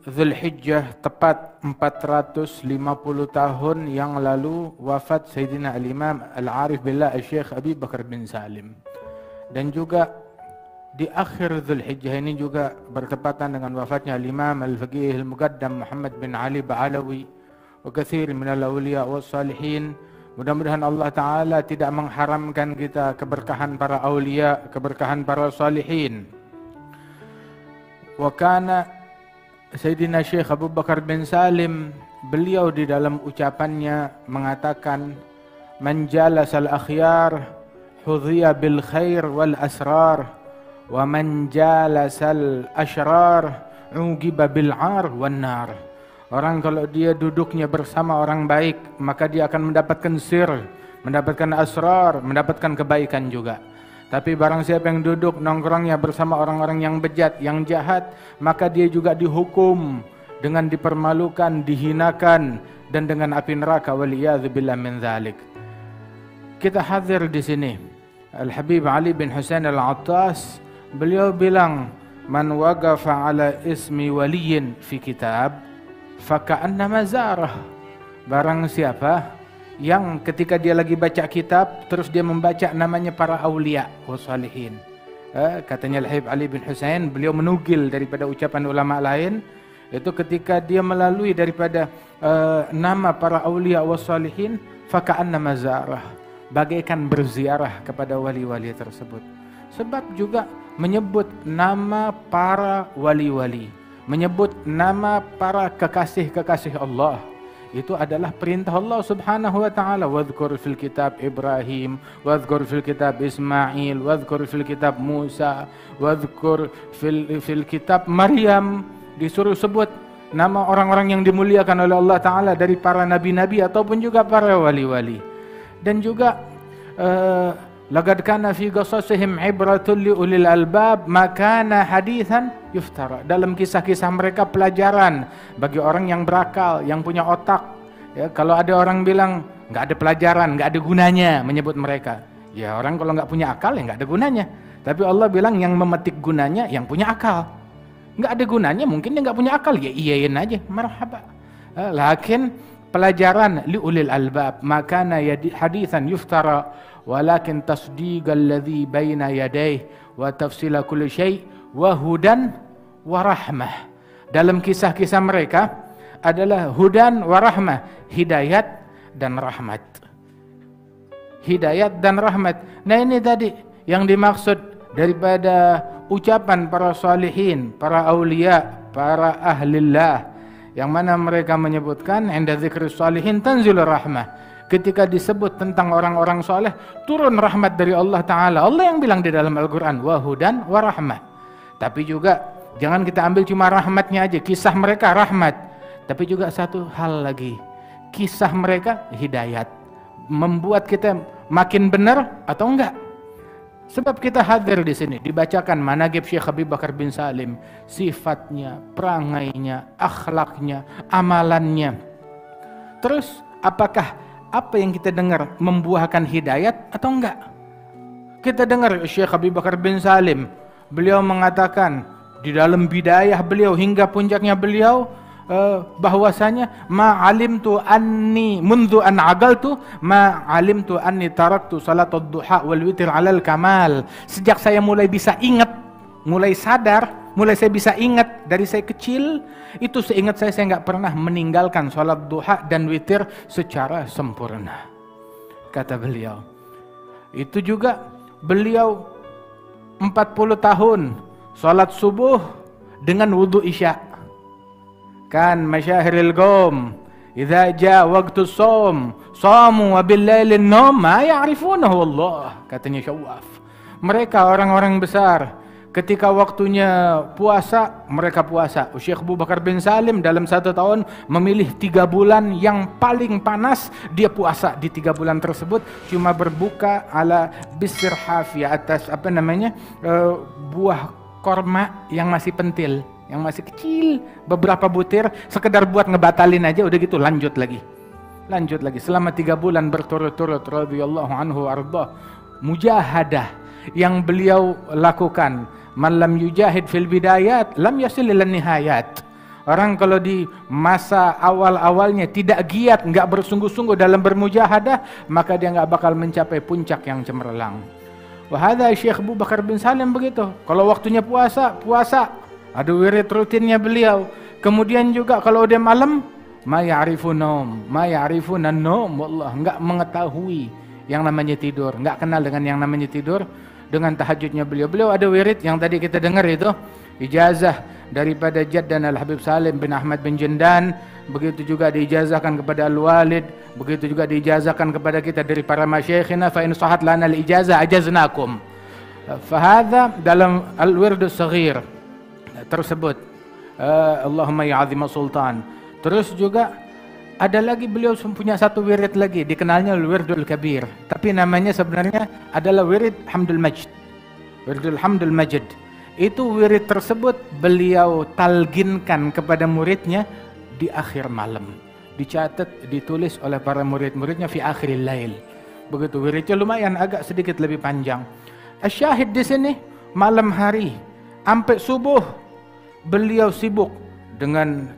Zulhijjah tepat 450 tahun yang lalu wafat Sayyidina Al-Imam Al-Arif Billah Al-Syekh Abi Bakar bin Salim. Dan juga di akhir Zulhijjah ini juga bertepatan dengan wafatnya Al-Imam Al-Faqih Al-Muqaddam Muhammad bin Ali Ba'alawi wa katsir minal awliya was salihin. Mudah-mudahan Allah Ta'ala tidak mengharamkan kita keberkahan para awliya, keberkahan para salihin. Wa kana Sayyidina Syekh Abu Bakar bin Salim, beliau di dalam ucapannya mengatakan, man jalasal akhyar hudhiya bil khair wal asrar wa man jalasal ashrar ugiba bil ar wan nar. Orang kalau dia duduknya bersama orang baik, maka dia akan mendapatkan sir, mendapatkan asrar, mendapatkan kebaikan juga. Tapi barang siapa yang duduk nongkrongnya bersama orang-orang yang bejat, yang jahat, maka dia juga dihukum dengan dipermalukan, dihinakan, dan dengan api neraka. Waliyadzubillah min dzalik. Kita hadir di sini. Al-Habib Ali bin Husain Al-Attas, beliau bilang, man waqafa ala ismi waliyin fi kitab faka'annama zarah. Barang siapa yang ketika dia lagi baca kitab terus dia membaca namanya para aulia wa salihin. Katanya Al-Habib Ali bin Husain, beliau menukil daripada ucapan ulama lain, itu ketika dia melalui daripada nama para aulia wa salihin, faka'annama zarah, bagaikan berziarah kepada wali-wali tersebut. Sebab juga menyebut nama para wali-wali, menyebut nama para kekasih-kekasih Allah, itu adalah perintah Allah Subhanahu wa taala. Wadhkur fil kitab Ibrahim, wadhkur fil kitab Ismail, wadhkur fil kitab Musa, wadhkur fil kitab Maryam. Disuruh sebut nama orang-orang yang dimuliakan oleh Allah taala dari para nabi-nabi ataupun juga para wali-wali. Dan juga laqad kana fi qasasihim ibratun li ulil albab ma kana haditsan yuftara. Dalam kisah-kisah mereka pelajaran bagi orang yang berakal, yang punya otak. Ya, kalau ada orang bilang nggak ada pelajaran, nggak ada gunanya menyebut mereka, ya orang kalau nggak punya akal ya nggak ada gunanya. Tapi Allah bilang yang memetik gunanya yang punya akal. Nggak ada gunanya, mungkin dia nggak punya akal, ya iyain aja, marhaba. Lakin pelajaran li ulil albab ma kana haditsan yuftara walakin tasdiqal ladzi baina yadayhi wa tafsila kulli syai' wa hudan wa rahmah. Dalam kisah-kisah mereka adalah hudan wa rahmah, hidayat dan rahmat. Hidayat dan rahmat. Nah ini tadi yang dimaksud daripada ucapan para salihin, para aulia, para ahlillah, yang mana mereka menyebutkan inda dzikris salihin tanzilur rahmah. Ketika disebut tentang orang-orang soleh, turun rahmat dari Allah Ta'ala. Allah yang bilang di dalam Al-Quran, wahudan warahmah. Tapi juga jangan kita ambil cuma rahmatnya aja, kisah mereka rahmat. Tapi juga satu hal lagi, kisah mereka hidayat. Membuat kita makin benar atau enggak. Sebab kita hadir di sini, dibacakan manaqib Syekh Abi Bakar bin Salim, sifatnya, perangainya, akhlaknya, amalannya. Terus apakah apa yang kita dengar membuahkan hidayat atau enggak? Kita dengar Syekh Abi Bakar bin Salim, beliau mengatakan di dalam bidayah beliau hingga puncaknya beliau, bahwasanya ma alimtu anni mundu an agaltu ma alimtu anni taraktu salatud duha wal witir alal kamal. Sejak saya mulai bisa ingat, mulai sadar, mulai saya bisa ingat dari saya kecil, itu seingat saya nggak pernah meninggalkan sholat duha dan witir secara sempurna. Kata beliau. Itu juga beliau 40 tahun sholat subuh dengan wudu isya. Kan masyahiril qawm idza jaa waqtu shaum shamu wa bil lailin naum ma ya'rifunahu Allah. Katanya Syawaf. Mereka orang-orang besar, ketika waktunya puasa, mereka puasa. Syekh Abu Bakar bin Salim dalam 1 tahun memilih 3 bulan yang paling panas, dia puasa di 3 bulan tersebut, cuma berbuka ala bisir hafiyah, atas buah korma yang masih pentil, yang masih kecil, beberapa butir, sekedar buat ngebatalin aja, udah gitu lanjut lagi selama 3 bulan berturut-turut radhiyallahu anhu arda. Mujahadah yang beliau lakukan, man lam yujahid fil bidayat lam yasil ilan nihayat. Orang kalau di masa awal-awalnya tidak giat, nggak bersungguh-sungguh dalam bermujahadah, maka dia nggak bakal mencapai puncak yang cemerlang. Wahada Syekh Abu Bakar bin Salim begitu. Kalau waktunya puasa, ada wirid rutinnya beliau. Kemudian juga kalau udah malam, ma ya'rifuna naum, wallah, enggak mengetahui yang namanya tidur, enggak kenal dengan yang namanya tidur. Dengan tahajudnya beliau ada wirid yang tadi kita dengar itu, ijazah daripada Jaddan Al-Habib Salim bin Ahmad bin Jendan, begitu juga diijazahkan kepada Al-Walid, begitu juga diijazahkan kepada kita dari para masyayikhina, fa in sahat lana al-ijazah ajaznakum. Fahadha dalam al-wird as-saghir tersebut, Allahumma ya azim sultan. Terus juga ada lagi beliau punya satu wirid lagi, dikenalnya Wirdul Kabir, tapi namanya sebenarnya adalah Wirid Hamdul Majd. Wirdul Hamdul Majd. Itu wirid tersebut beliau talginkan kepada muridnya di akhir malam. Dicatat, ditulis oleh para murid-muridnya fi akhiril lail. Begitu wiridnya lumayan agak sedikit lebih panjang. Asyahid di sini malam hari sampai subuh beliau sibuk dengan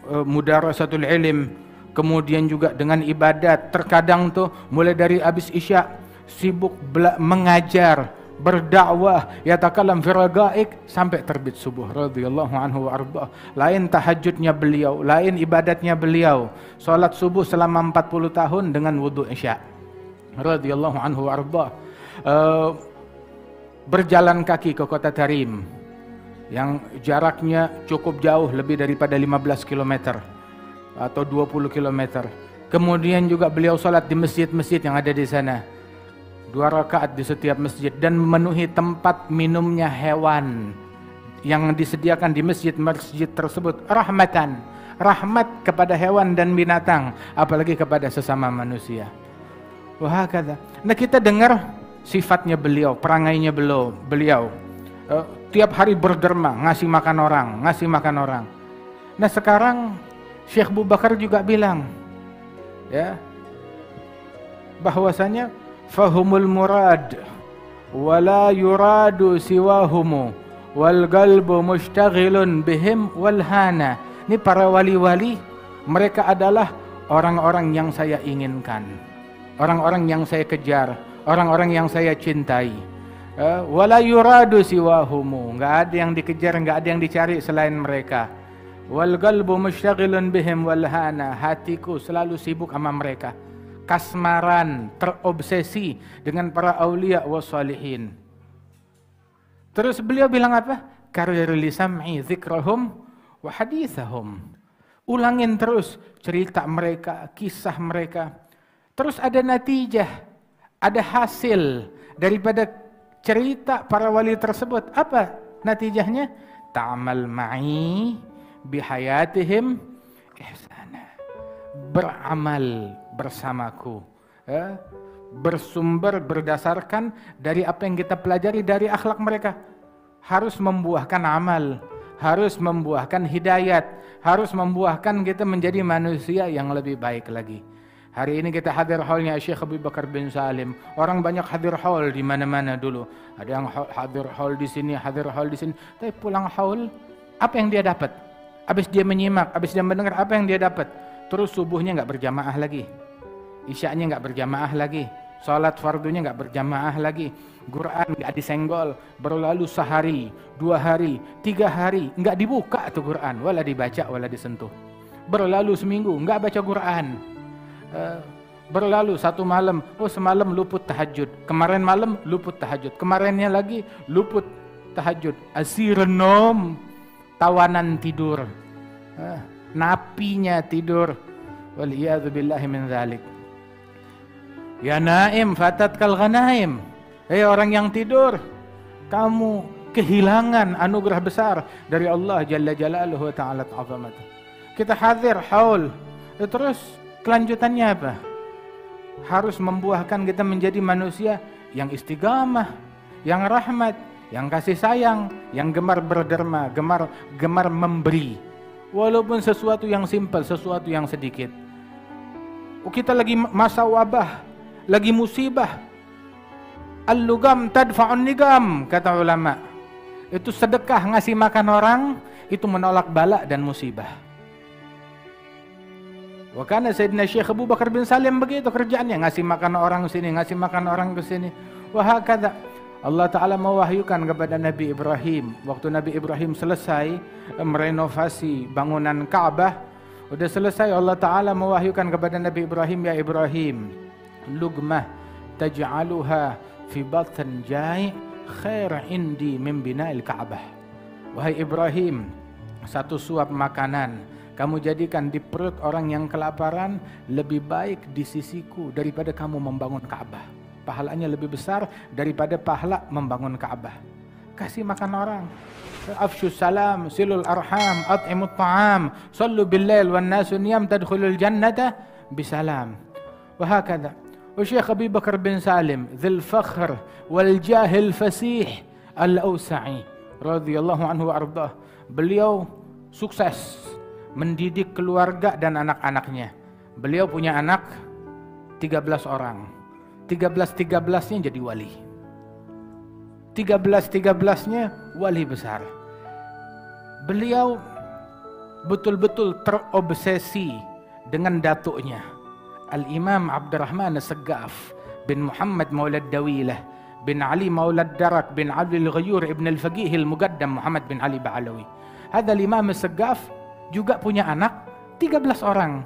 mudarasatul ilm, kemudian juga dengan ibadat. Terkadang tuh mulai dari habis isya sibuk mengajar, berdakwah, yatakalam fi ragaik sampai terbit subuh radhiyallahu anhu wa arda. Lain tahajudnya beliau, lain ibadatnya beliau. Salat subuh selama 40 tahun dengan wudu isya radhiyallahu anhu wa arda. Berjalan kaki ke kota Tarim yang jaraknya cukup jauh, lebih daripada 15 km atau 20 km. Kemudian juga beliau salat di masjid-masjid yang ada di sana, 2 rakaat di setiap masjid, dan memenuhi tempat minumnya hewan yang disediakan di masjid-masjid tersebut, rahmat kepada hewan dan binatang, apalagi kepada sesama manusia. Wahakadha. Nah, kita dengar sifatnya beliau, perangainya beliau. Tiap hari berderma, ngasih makan orang. Nah, sekarang Syekh Abu Bakar juga bilang, ya, bahwasanya fahumul murad wala yuradu siwahumu wal qalbu mushtaghilun bihim wal hana. Ini para wali-wali, mereka adalah orang-orang yang saya inginkan, orang-orang yang saya kejar, orang-orang yang saya cintai. Wala yuradu siwahumu, enggak ada yang dikejar, enggak ada yang dicari selain mereka. Wal qalbu mushtaghilun bihim wal hana, hatiku selalu sibuk sama mereka. Kasmaran, terobsesi dengan para aulia wa salihin. Terus beliau bilang apa? Karir li sam'i dzikrahum wa hadithahum. Ulangin terus cerita mereka, kisah mereka. Terus ada natijah, ada hasil daripada cerita para wali tersebut. Apa natijahnya? Ta'amal ma'i bihayatihim ihsana. Beramal bersamaku, bersumber berdasarkan dari apa yang kita pelajari dari akhlak mereka. Harus membuahkan amal, harus membuahkan hidayat, harus membuahkan kita menjadi manusia yang lebih baik lagi. Hari ini kita hadir haulnya Syekh Abu Bakar bin Salim. Orang banyak hadir haul di mana-mana dulu. Ada yang hadir haul di sini, hadir haul di sini. Tapi pulang haul, apa yang dia dapat? Habis dia menyimak, habis dia mendengar, apa yang dia dapat? Terus subuhnya nggak berjamaah lagi, isya'nya nggak berjamaah lagi, salat fardunya nggak berjamaah lagi, Quran nggak disenggol, berlalu sehari, 2 hari, 3 hari nggak dibuka tuh Quran, wala dibaca, wala disentuh. Berlalu seminggu nggak baca Quran. Berlalu 1 malam, semalam luput tahajud, kemarin malam luput tahajud, kemarinnya lagi luput tahajud. Asirun nom, tawanan tidur, napinya tidur. Waliyadzubillahi min dzalik. Ya naim fatatkal ghanaim. Orang yang tidur, kamu kehilangan anugerah besar dari Allah Jalla Jalaluhu wa Ta'ala Ta'zamatuh. Kita hadir haul, terus kelanjutannya apa? Harus membuahkan kita menjadi manusia yang istiqamah, yang rahmat, yang kasih sayang, yang gemar berderma, gemar memberi. Walaupun sesuatu yang simpel, sesuatu yang sedikit. Kita lagi masa wabah, lagi musibah. Al-lugam tadfa'un nigam, kata ulama. Itu sedekah ngasih makan orang, itu menolak bala dan musibah. Wakana Sayyidina Syekh Abu Bakar bin Salim begitu kerjaannya, ngasih makan orang sini, ngasih makan orang ke sini. Wahakadha. Allah Ta'ala mewahyukan kepada Nabi Ibrahim. Waktu Nabi Ibrahim selesai merenovasi bangunan Ka'bah, udah selesai, Allah Ta'ala mewahyukan kepada Nabi Ibrahim, ya Ibrahim, lugmah taj'aluha fi batn jai' khair indi min bina'il Ka'bah. Wahai Ibrahim, satu suap makanan kamu jadikan di perut orang yang kelaparan lebih baik di sisiku daripada kamu membangun Ka'bah. Pahalanya lebih besar daripada pahala membangun Ka'bah. Kasih makan orang. Afshus salam, silul arham, at'imut ta'am, sallu bil-lail wan nasu niyam tadkhulul jannata bisalam. Wahakadha. Syekh Abi Bakar bin Salim, dzul fakhr wal jahil fasih al-Ausa'i radhiyallahu anhu wa ardhah. Beliau sukses mendidik keluarga dan anak-anaknya. Beliau punya anak 13 orang. 13-13-nya jadi wali. 13-13-nya wali besar. Beliau betul-betul terobsesi dengan datuknya, Al-Imam Abdurrahman As-Saggaf bin Muhammad Maulad Dawilah bin Ali Maulad Darak bin Abdul Ghayur ibn Al-Faqih Al-Muqaddam Muhammad bin Ali Ba'alawi. Hadha Al-Imam As-Saggaf juga punya anak 13 orang.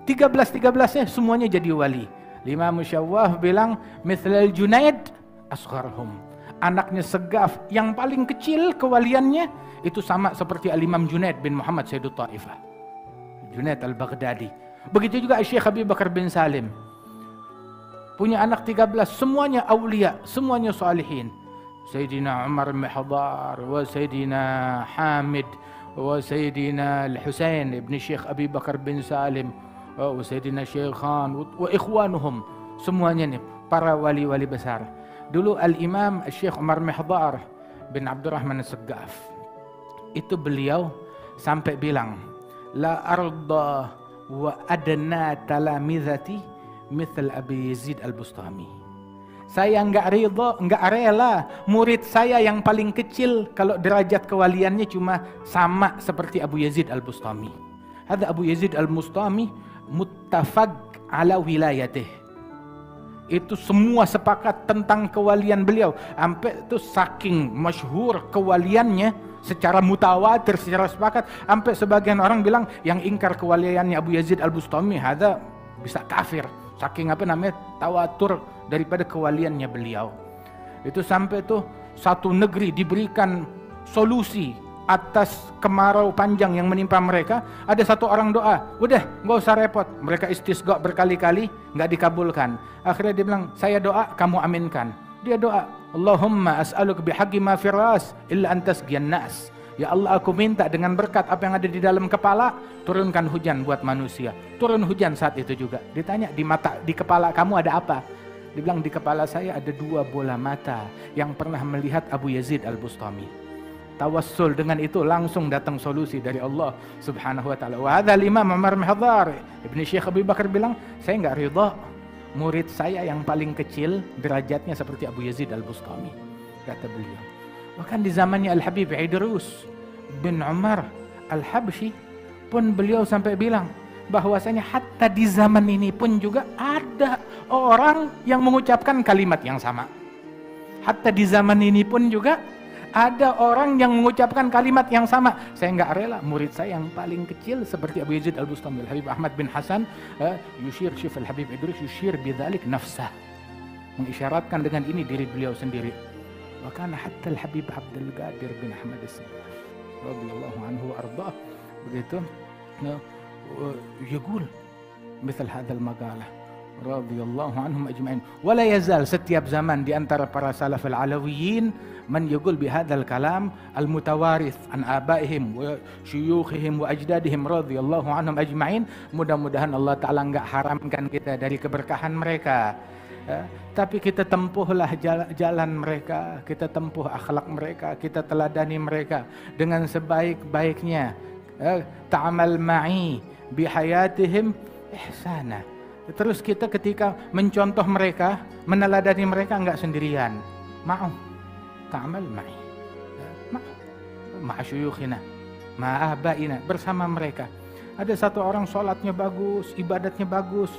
13-13-nya semuanya jadi wali. Imam Syawwah bilang mithlal Junaid asgharhum. Anaknya Saggaf yang paling kecil kewaliannya itu sama seperti Al-Imam Junaid bin Muhammad Sayyidut Taifah, Junaid Al-Baghdadi. Begitu juga Syekh Abi Bakar bin Salim. Punya anak 13, semuanya aulia, semuanya salihin. Sayyidina Umar Mihdar wa Sayyidina Hamid wa Sayyidina Al-Husain ibn Syekh Abi Bakar bin Salim wa Sayyidina Syekhan wa ikhwanuhum, semuanya nih para wali-wali besar. Dulu Al-Imam Syekh Umar Mihdar bin Abdurrahman As-Saggaf, itu beliau sampai bilang, la arda wa adna talamizati mithl Abi Yazid Al-Bustami. Saya enggak rela murid saya yang paling kecil kalau derajat kewaliannya cuma sama seperti Abu Yazid Al-Bustami. Hadza Abu Yazid Al-Bustami muttafaq ala wilayatih. Itu semua sepakat tentang kewalian beliau. Sampai itu saking masyhur kewaliannya secara mutawatir, secara sepakat, sampai sebagian orang bilang yang ingkar kewaliannya Abu Yazid Al-Bustami hadza bisa kafir. Saking tawatur daripada kewaliannya beliau. Itu sampai tuh satu negeri diberikan solusi atas kemarau panjang yang menimpa mereka. Ada satu orang doa, udah nggak usah repot. Mereka istisqa berkali-kali nggak dikabulkan. Akhirnya dia bilang, saya doa kamu aminkan. Dia doa, Allahumma as'aluk bihaqqi ma firas illa antas nas. Ya Allah, aku minta dengan berkat apa yang ada di dalam kepala, turunkan hujan buat manusia. Turun hujan saat itu juga. Ditanya, di kepala kamu ada apa? Dibilang, di kepala saya ada 2 bola mata yang pernah melihat Abu Yazid Al-Bustami. Tawassul dengan itu langsung datang solusi dari Allah Subhanahu wa taala. Wa hadzal Imam Umar Mihdar Ibn Syekh Abi Bakar bilang, saya enggak ridha murid saya yang paling kecil derajatnya seperti Abu Yazid Al-Bustami, kata beliau. Bahkan di zamannya Al-Habib Idrus bin Umar Al-Habsyi pun beliau sampai bilang bahwasanya hatta di zaman ini pun juga ada orang yang mengucapkan kalimat yang sama. Hatta di zaman ini pun juga ada orang yang mengucapkan kalimat yang sama. Saya enggak rela murid saya yang paling kecil seperti Abu Yazid Al-Bustami. Al-Habib Ahmad bin Hasan yushir, Syekh Al-Habib Idrus yushir bidzalik nafsah, mengisyaratkan dengan ini diri beliau sendiri. Wa kana hatta Al-Habib Abdul Qadir bin Ahmad As-Saggaf radhiyallahu anhu wa ardhah begitu yaqul misal hadzal maqalah radhiyallahu anhum ajma'in. Wala yazal, setiap zaman di antara para salaf al-alawiyyin man yaqul bihadzal kalam al-mutawarith an abaihim wa syuyukhihim wa ajdadihim radhiyallahu anhum ajma'in. Mudah-mudahan Allah taala enggak haramkan kita dari keberkahan mereka Tapi kita tempuhlah jalan mereka, kita tempuh akhlak mereka, kita teladani mereka dengan sebaik-baiknya. Ta'amal ma'i bihayatihim ihsana. Terus kita ketika mencontoh mereka, meneladani mereka enggak sendirian. Ma'u. Ta'amal ma'i. Ma'asyuyukhina. Ma'abaina. Bersama mereka. Ada satu orang sholatnya bagus, ibadatnya bagus.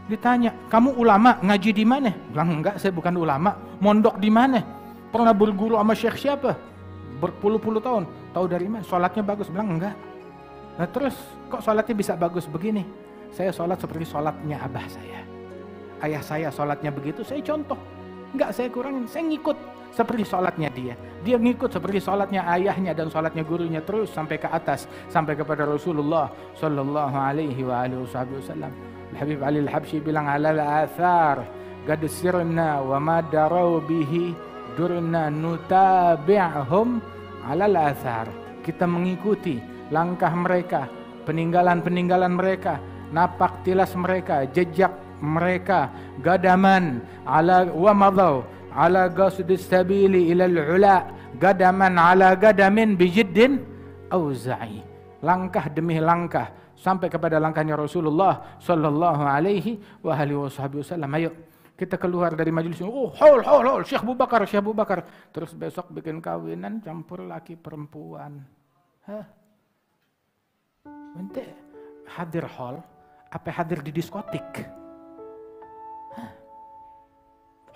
Ditanya, kamu ulama, ngaji di mana? Bilang, enggak, saya bukan ulama. Mondok di mana? Pernah berguru sama syekh siapa? Berpuluh-puluh tahun. Tahu dari mana? Sholatnya bagus. Bilang, enggak. Nah terus, kok sholatnya bisa bagus begini? Saya sholat seperti sholatnya abah saya. Ayah saya sholatnya begitu, saya contoh. Enggak, saya kurangin, saya ngikut seperti sholatnya dia. Dia ngikut seperti sholatnya ayahnya dan sholatnya gurunya terus sampai ke atas, sampai kepada Rasulullah Sallallahu Alaihi Wasallam. Habib Ali Al-Habsyi bilang, alal athar qad sirna wa ma darau bihi durna nutabi'hum alal athar. Kita mengikuti langkah mereka, peninggalan-peninggalan mereka, napak tilas mereka, jejak mereka, gadaman ala wa madau ala qasdis sabili ila al-ula, gadaman ala gadamin bijiddin auza'i. Langkah demi langkah sampai kepada langkahnya Rasulullah Sallallahu Alaihi Wasallam. Ayo kita keluar dari majelis ini. Oh, haul, Syekh Abu Bakar. Terus besok bikin kawinan campur laki perempuan. Ente hadir hall, apa hadir di diskotik?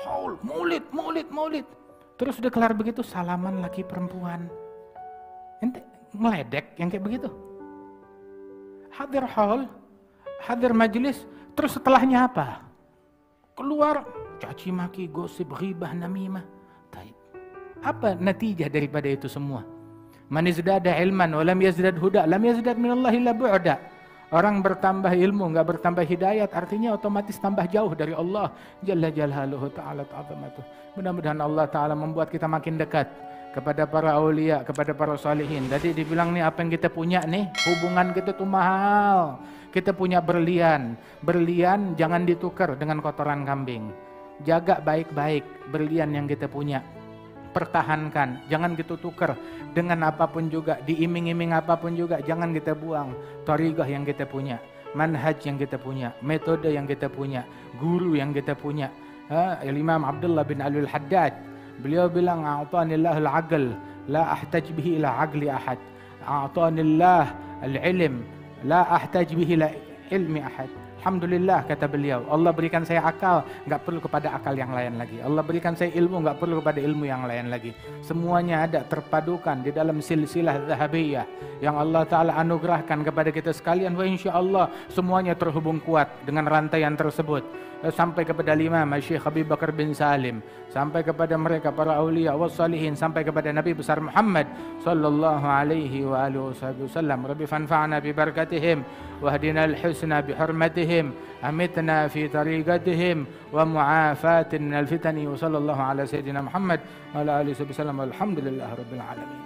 Haul, maulid. Terus udah kelar begitu salaman laki perempuan. Ente ngeledek yang kayak begitu. Hadir haul, hadir majelis, terus setelahnya apa? Keluar caci maki, gosip, ghibah, namimah. Taib. Apa natijah daripada itu semua? Man izdada ilman wa lam yazdad huda, lam yazdad minallahi illa bu'da. Orang bertambah ilmu, enggak bertambah hidayat, artinya otomatis tambah jauh dari Allah Jalla Jalaluhu Ta'ala Ta'zamatuh. Mudah-mudahan Allah Ta'ala membuat kita makin dekat kepada para aulia, kepada para salihin. Tadi dibilang nih, apa yang kita punya nih, hubungan kita tuh mahal. Kita punya berlian. Berlian jangan ditukar dengan kotoran kambing. Jaga baik-baik berlian yang kita punya. Pertahankan, jangan kita tukar dengan apapun juga, diiming-iming apapun juga, jangan kita buang. Thariqah yang kita punya, manhaj yang kita punya, metode yang kita punya, guru yang kita punya. Imam Abdullah bin Ali Al-Haddad, beliau bilang, a'tanillahul aql, la ahtaj bihi ila aqli ahad. A'tanillah al-ilm, la ahtaj bihi ila ilmi ahad. Alhamdulillah, kata beliau, Allah berikan saya akal, nggak perlu kepada akal yang lain lagi. Allah berikan saya ilmu, nggak perlu kepada ilmu yang lain lagi. Semuanya ada terpadukan di dalam silsilah zahabiyah yang Allah Ta'ala anugerahkan kepada kita sekalian. Wa insya Allah semuanya terhubung kuat dengan rantaian tersebut. Sampai kepada Imam Syekh Abu Bakar bin Salim, sampai kepada mereka para aulia wassalihin, sampai kepada Nabi besar Muhammad Sallallahu Alaihi Wasallam. Rabbi fanfa'na bi barakatihim wahdina al-husna bi hurmatihim, amitna fi tariqatihim wa mu'afatin minal fitani. Wa sallallahu ala sayyidina Muhammad wa ala alihi wasallam. Walhamdulillahi rabbil alamin.